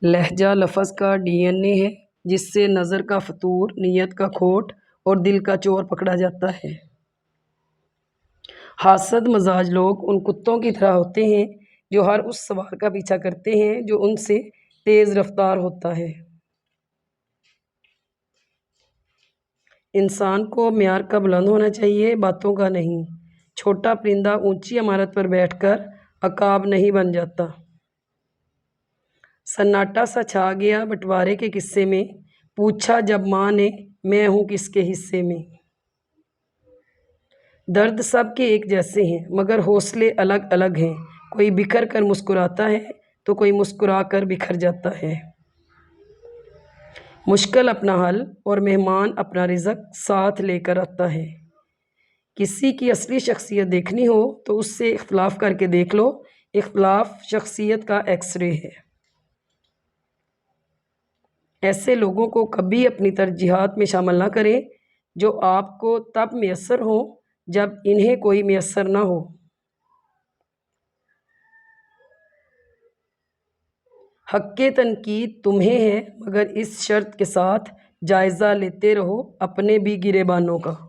لہجہ لفظ کا DNA ہے جس سے نظر کا فطور، نیت کا کھوٹ اور دل کا چور پکڑا جاتا ہے۔ حاسد مزاج لوگ ان کتوں کی طرح ہوتے ہیں جو ہر اس سوار کا پیچھا کرتے ہیں جو ان سے تیز رفتار ہوتا ہے۔ انسان کو معیار کا بلند ہونا چاہیے، باتوں کا نہیں۔ چھوٹا پرندہ اونچی عمارت پر بیٹھ کر عقاب نہیں بن جاتا۔ سناٹا سا چھا گیا بٹوارے کے قصے میں، پوچھا جب ماں نے میں ہوں کس کے حصے میں۔ درد سب کے ایک جیسے ہیں مگر حوصلے الگ الگ ہیں، کوئی بکھر کر مسکراتا ہے تو کوئی مسکرا کر بکھر جاتا ہے۔ مشکل اپنا حل اور مہمان اپنا رزق ساتھ لے کر آتا ہے۔ کسی کی اصلی شخصیت دیکھنی ہو تو اس سے اختلاف کر کے دیکھ لو، اختلاف شخصیت کا ایکس رے ہے۔ ایسے لوگوں کو کبھی اپنی ترجیحات میں شامل نہ کریں جو آپ کو تب میسر ہوں جب انہیں کوئی میسر نہ ہو۔ حق تنقید تمہیں ہے مگر اس شرط کے ساتھ جائزہ لیتے رہو اپنے بھی گریبانوں کا۔